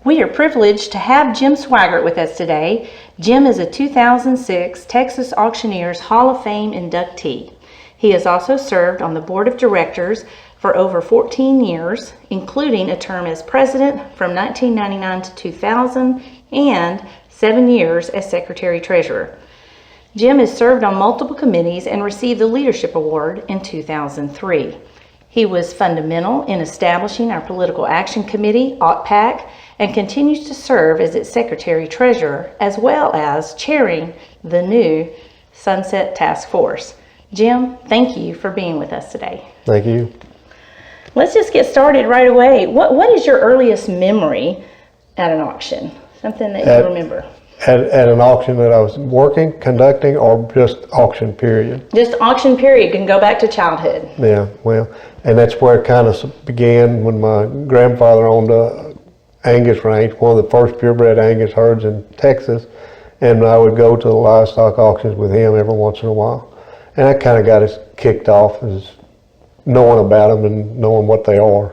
We are privileged to have Jim Swigert with us today. Jim is a 2006 Texas Auctioneers Hall of Fame inductee. He has also served on the board of directors for over 14 years, including a term as president from 1999 to 2000 and 7 years as secretary-treasurer. Jim has served on multiple committees and received the Leadership Award in 2003. He was fundamental in establishing our Political Action Committee, AUTPAC, and continues to serve as its secretary-treasurer, as well as chairing the new Sunset Task Force. Jim, thank you for being with us today. Thank you. Let's just get started right away. What is your earliest memory at an auction? Something that you remember? At an auction that I was working, conducting, or just auction period? Just auction period, can go back to childhood. Yeah, well, and that's where it kind of began when my grandfather owned a Angus ranch, one of the first purebred Angus herds in Texas, and I would go to the livestock auctions with him every once in a while. And that kind of got us kicked off, as knowing about them and knowing what they are.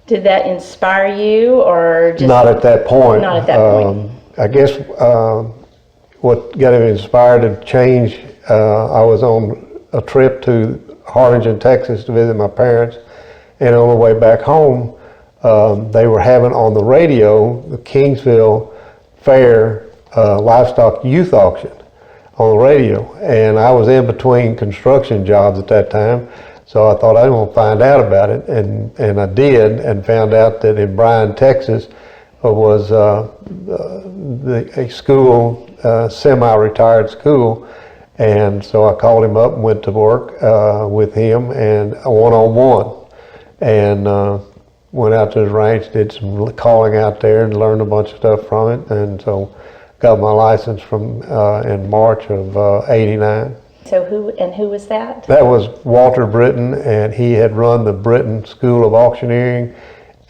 Did that inspire you, or just not at that point? Not at that point. I guess what got me inspired to change, I was on a trip to Harlingen, Texas to visit my parents, and on the way back home, they were having on the radio the Kingsville Fair livestock youth auction on the radio, and I was in between construction jobs at that time, so I thought I was going to find out about it, and I did, and found out that in Bryan, Texas was a school, semi-retired school, and so I called him up and went to work with him and one-on-one, and went out to his ranch, did some calling out there and learned a bunch of stuff from it, and so got my license from in March of '89. So who was that? That was Walter Britton, and he had run the Britton School of Auctioneering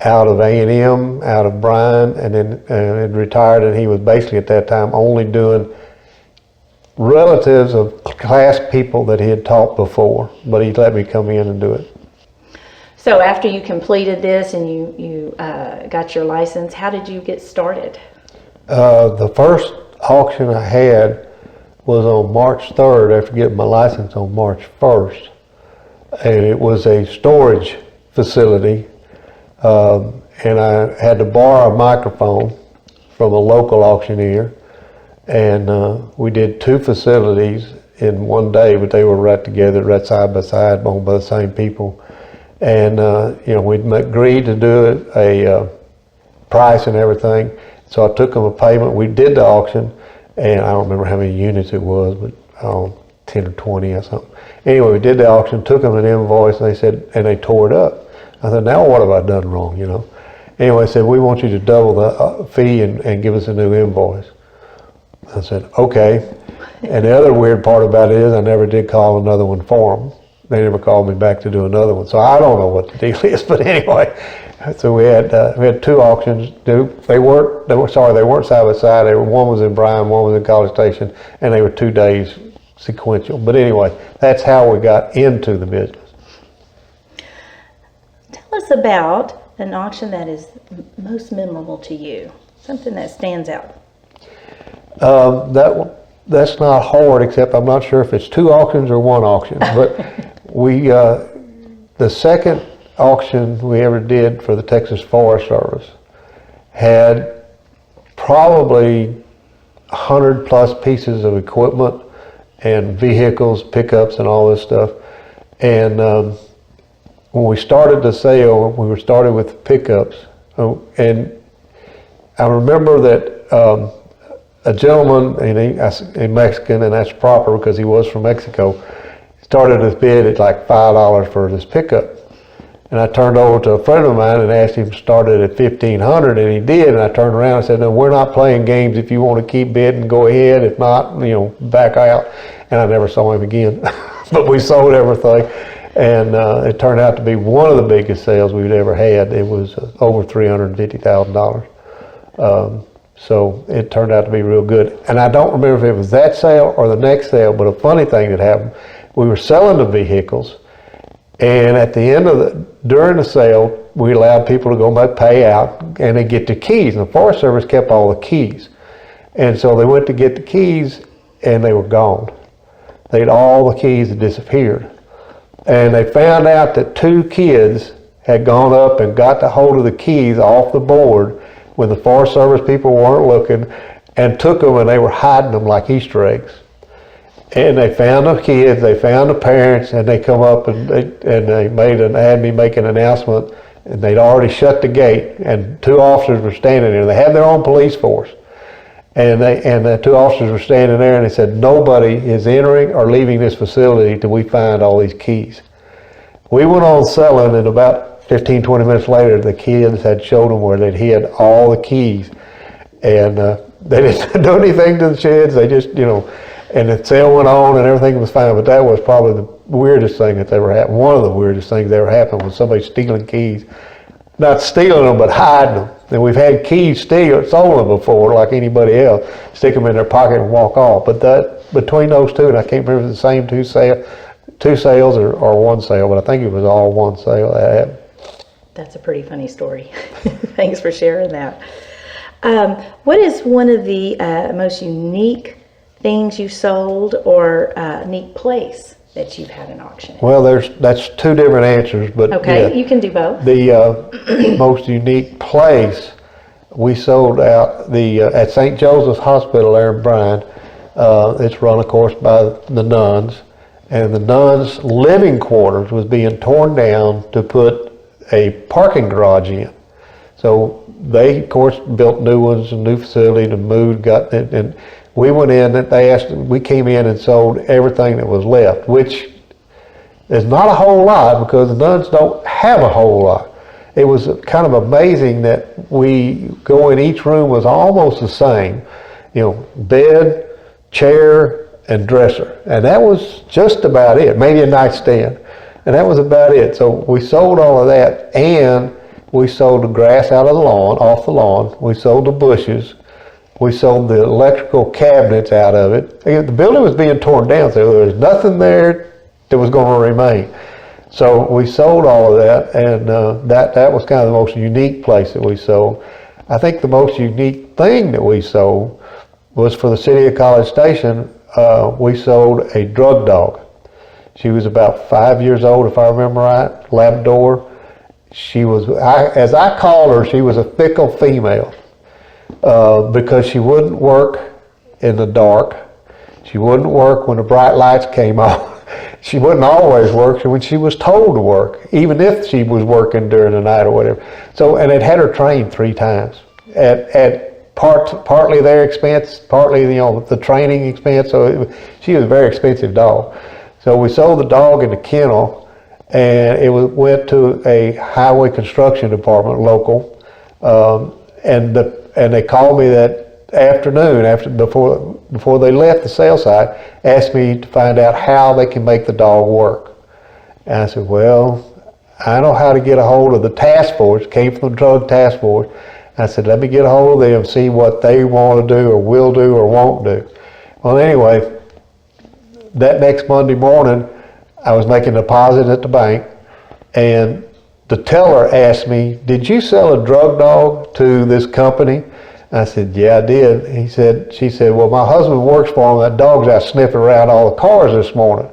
out of A&M, out of Bryan, and then had retired, and he was basically at that time only doing relatives of class people that he had taught before, but he let me come in and do it. So after you completed this and you got your license, how did you get started? The first auction I had was on March 3rd after getting my license on March 1st. And it was a storage facility, and I had to borrow a microphone from a local auctioneer, and we did two facilities in one day, but they were right together, right side by side, owned by the same people. And we'd agreed to do a price and everything. So I took them a payment. We did the auction, and I don't remember how many units it was, but 10 or 20 or something. Anyway, we did the auction, took them an invoice, and they said, and they tore it up. I said, now what have I done wrong, Anyway, they said, we want you to double the fee and give us a new invoice. I said, okay. And the other weird part about it is I never did call another one for them. They never called me back to do another one. So I don't know what the deal is, but anyway. So we had two auctions. They weren't side by side. One was in Bryan, one was in College Station, and they were 2 days sequential. But anyway, that's how we got into the business. Tell us about an auction that is most memorable to you, something that stands out. That's not hard, except I'm not sure if it's two auctions or one auction. But the second auction we ever did for the Texas Forest Service had probably 100 plus pieces of equipment and vehicles, pickups, and all this stuff. And when we started the sale, we were started with pickups, and I remember that a gentleman, a Mexican, and that's proper because he was from Mexico, started his bid at like $5 for this pickup. And I turned over to a friend of mine and asked him to start it at $1,500, and he did. And I turned around and said, no, we're not playing games. If you want to keep bidding, go ahead. If not, back out. And I never saw him again. But we sold everything. And it turned out to be one of the biggest sales we'd ever had. It was over $350,000. So it turned out to be real good. And I don't remember if it was that sale or the next sale, but a funny thing that happened, we were selling the vehicles, And at the end of during the sale, we allowed people to go back, pay out, and they get the keys. And the Forest Service kept all the keys. And so they went to get the keys, and they were gone. All the keys had disappeared. And they found out that 2 kids had gone up and got the hold of the keys off the board when the Forest Service people weren't looking, and took them, and they were hiding them like Easter eggs. And they found the kids, they found the parents, and they come up and they had me make an announcement, and they'd already shut the gate, and 2 officers were standing there. They had their own police force. And the 2 officers were standing there, and they said, nobody is entering or leaving this facility till we find all these keys. We went on selling, and about 15, 20 minutes later, the kids had showed them where they'd hid all the keys. And they didn't do anything to the sheds. They just, and the sale went on and everything was fine. But that was probably the weirdest thing that's ever happened. One of the weirdest things that ever happened was somebody stealing keys. Not stealing them, but hiding them. And we've had keys stolen before, like anybody else. Stick them in their pocket and walk off. But between those 2, and I can't remember if it's the same 2 sales or 1 sale, but I think it was all 1 sale that happened. That's a pretty funny story. Thanks for sharing that. What is one of the most unique things you sold, or unique place that you've had an auction at? Well, that's 2 different answers, but okay, yeah, you can do both. The most unique place we sold out at St. Joseph's Hospital there in Bryan. It's run, of course, by the nuns, and the nuns' living quarters was being torn down to put a parking garage in. So they, of course, built new ones, a new facility, and moved, and we went in, and we came in and sold everything that was left, which is not a whole lot because the nuns don't have a whole lot. It was kind of amazing that we go in, each room was almost the same, bed, chair, and dresser. And that was just about it, maybe a nightstand. And that was about it. So we sold all of that, and we sold the grass out of the lawn, off the lawn. We sold the bushes. We sold the electrical cabinets out of it. Again, the building was being torn down, so there was nothing there that was going to remain. So we sold all of that, and that was kind of the most unique place that we sold. I think the most unique thing that we sold was for the city of College Station. We sold a drug dog. She was about 5 years old, if I remember right, Labrador. She was, as I called her, she was a fickle female. Because she wouldn't work in the dark. She wouldn't work when the bright lights came on. She wouldn't always work when she was told to work, even if she was working during the night or whatever. So, and it had her trained 3 times at partly their expense, partly the training expense. So she was a very expensive dog. So we sold the dog in the kennel, and it went to a highway construction department local, and they called me that afternoon before they left the sale site, asked me to find out how they can make the dog work. And I said, well, I know how to get a hold of the task force, came from the drug task force. I said, let me get a hold of them, see what they want to do or will do or won't do. Well, anyway, that next Monday morning, I was making a deposit at the bank, and the teller asked me, did you sell a drug dog to this company? I said, yeah, I did. She said, well, my husband works for him. That dog's out sniffing around all the cars this morning.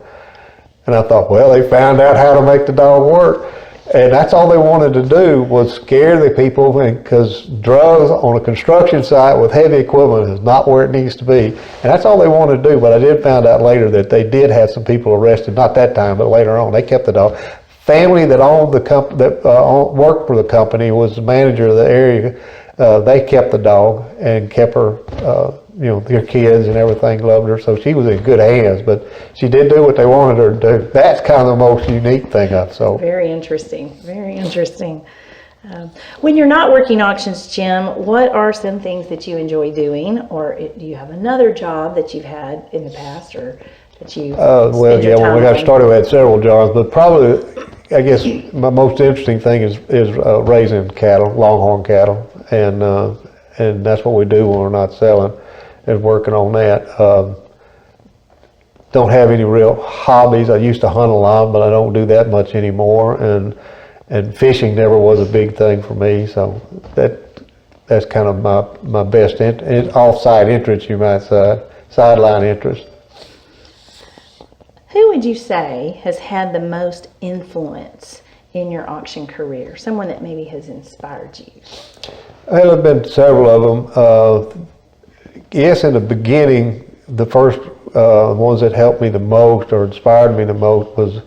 And I thought, well, they found out how to make the dog work. And that's all they wanted to do was scare the people, because drugs on a construction site with heavy equipment is not where it needs to be. And that's all they wanted to do. But I did find out later that they did have some people arrested, not that time, but later on. They kept the dog. Family that owned the company, that worked for the company, was the manager of the area. They kept the dog and kept her, their kids and everything loved her. So she was in good hands, but she did do what they wanted her to do. That's kind of the most unique thing I've sold. Very interesting, very interesting. When you're not working auctions, Jim, what are some things that you enjoy doing, or do you have another job that you've had in the past, or that you well, yeah, when we got started, we had several jobs, but probably, I guess, my most interesting thing is raising cattle, longhorn cattle, and that's what we do when we're not selling, is working on that. don't have any real hobbies. I used to hunt a lot, but I don't do that much anymore. And fishing never was a big thing for me. So that's kind of my best off-site interest, you might say, sideline interest. Who would you say has had the most influence in your auction career? Someone that maybe has inspired you? Well, there have been several of them. Yes, in the beginning, the first ones that helped me the most or inspired me the most was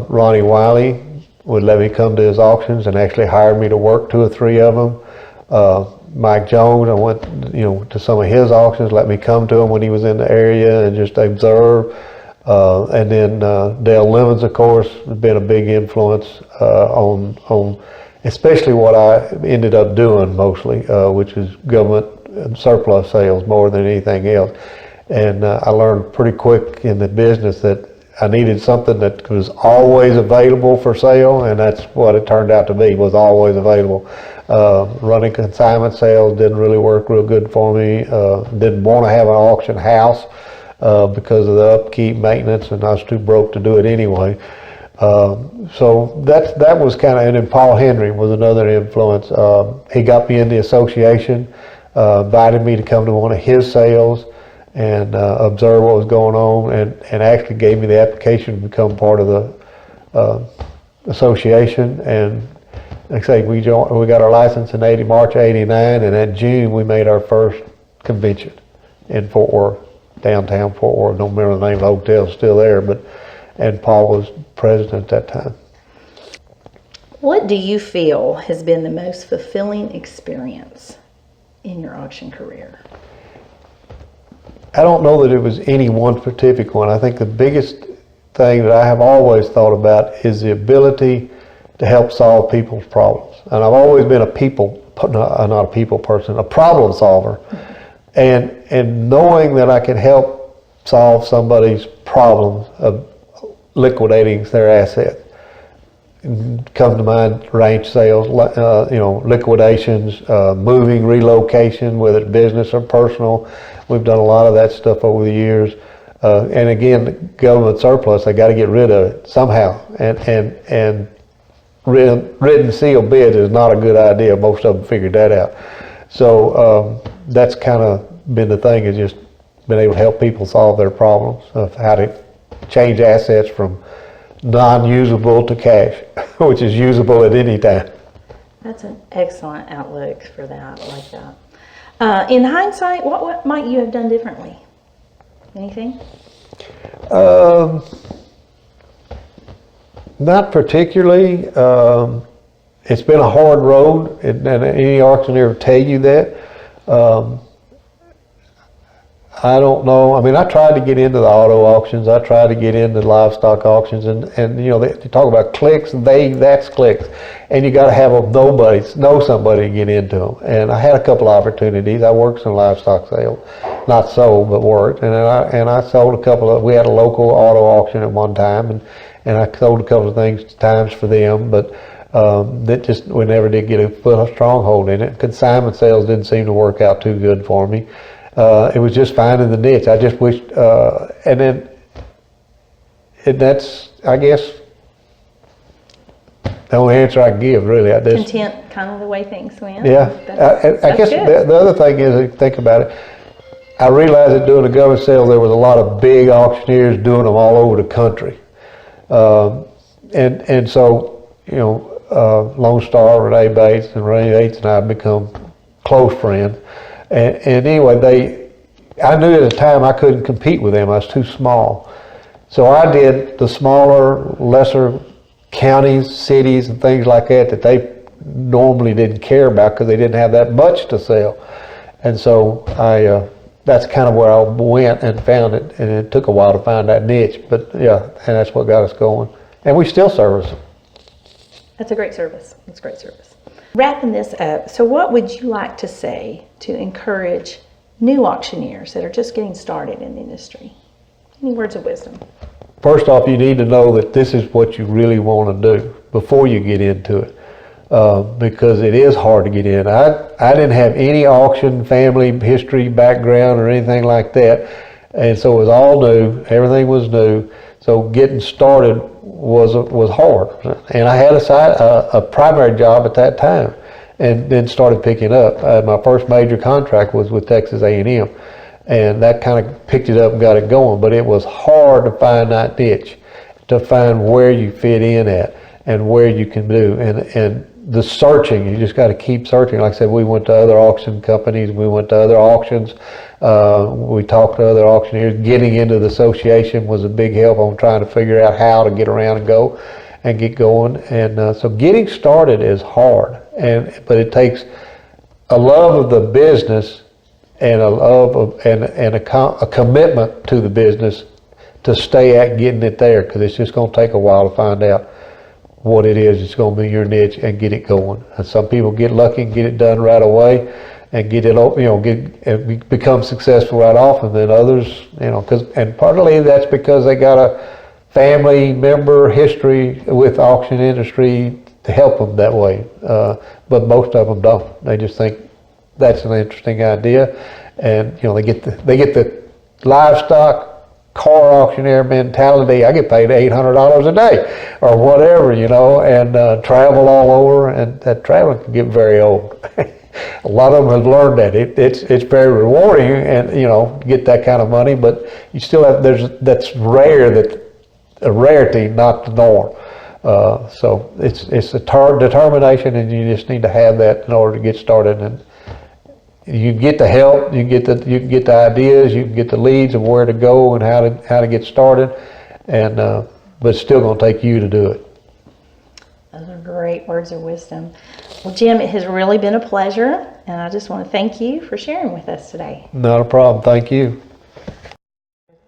Ronnie Wiley would let me come to his auctions and actually hired me to work 2 or 3 of them. Mike Jones, I went to some of his auctions, let me come to him when he was in the area and just observe. And then Dale Lemons, of course, has been a big influence on especially what I ended up doing mostly, which is government surplus sales more than anything else. And I learned pretty quick in the business that I needed something that was always available for sale, and that's what it turned out to be, was always available. Running consignment sales didn't really work real good for me. Didn't want to have an auction house because of the upkeep, maintenance, and I was too broke to do it anyway. So that was kind of, and then Paul Henry was another influence. He got me in the association, invited me to come to one of his sales and observe what was going on, and actually gave me the application to become part of the association. And like I say, we got our license in March '89, and in June we made our first convention in Fort Worth, downtown Fort Worth. Don't remember the name of the hotel, it's still there, and Paul was president at that time. What do you feel has been the most fulfilling experience in your auction career? I don't know that it was any one specific one. I think the biggest thing that I have always thought about is the ability to help solve people's problems. And I've always been not a people person, a problem solver. And knowing that I can help solve somebody's problems of liquidating their assets. Come to mind ranch sales, liquidations, moving, relocation, whether it's business or personal. We've done a lot of that stuff over the years. And again, government surplus, they got to get rid of it somehow. And written sealed bids is not a good idea. Most of them figured that out. So that's kind of been the thing, is just been able to help people solve their problems of how to change assets from non-usable to cash, which is usable at any time. That's an excellent outlook for that. I like that. In hindsight, what might you have done differently? Anything? Not particularly. It's been a hard road, and any auctioneer will tell you that. I don't know. I mean, I tried to get into the auto auctions. I tried to get into livestock auctions, and they talk about clicks. That's clicks, and you got to have know somebody to get into them. And I had a couple of opportunities. I worked some livestock sales, not sold, but worked. And I sold a couple of. We had a local auto auction at one time, and I sold a couple of times for them, but we never did get a stronghold in it. Consignment sales didn't seem to work out too good for me. It was just finding the niche. I just wished, and that's, I guess, the only answer I can give, really. Content, kind of the way things went. Yeah. I guess the other thing is, think about it, I realized that doing a government sale, there was a lot of big auctioneers doing them all over the country. And so, Lone Star, Renee Bates, and Renee Bates and I have become close friends. And anyway, I knew at the time I couldn't compete with them. I was too small. So I did the smaller, lesser counties, cities, and things like that they normally didn't care about because they didn't have that much to sell. And so that's kind of where I went and found it. And it took a while to find that niche, but yeah, and that's what got us going. And we still service them. That's a great service. That's great service. Wrapping this up, so what would you like to say to encourage new auctioneers that are just getting started in the industry? Any words of wisdom? First off, you need to know that this is what you really want to do before you get into it, because it is hard to get in. I didn't have any auction family history background or anything like that, And so it was all new, everything was new. So getting started was hard. And I had a primary job at that time, and then started picking up. My first major contract was with Texas A&M, and that kind of picked it up and got it going. But it was hard to find that niche, to find where you fit in at and where you can do. And the searching, you just got to keep searching. Like I said, we went to other auction companies, we went to other auctions, we talked to other auctioneers. Getting into the association was a big help on trying to figure out how to get around and go and get going. And so getting started is hard, but it takes a love of the business and a love of and a commitment to the business to stay at getting it there, because it's just going to take a while to find out what it is. It's going to be your niche and get it going. And some people get lucky and get it done right away and get it, become successful right off, and then others, and partly that's because they got a family member history with the auction industry to help them that way. But most of them don't. They just think that's an interesting idea, and they get the livestock car auctioneer mentality. I get paid $800 a day or whatever, and travel all over, and that traveling can get very old. A lot of them have learned that it's very rewarding, and get that kind of money, but you still have that's a rarity, not the norm. So it's a determination, and you just need to have that in order to get started. And you get the help, you can get the ideas, you can get the leads of where to go and how to get started, and but it's still going to take you to do it. Those are great words of wisdom. Well, Jim, it has really been a pleasure, and I just want to thank you for sharing with us today. Not a problem. Thank you.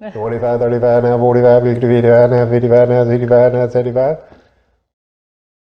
25, 35, now 45, 55, now 55, now 65, now 75.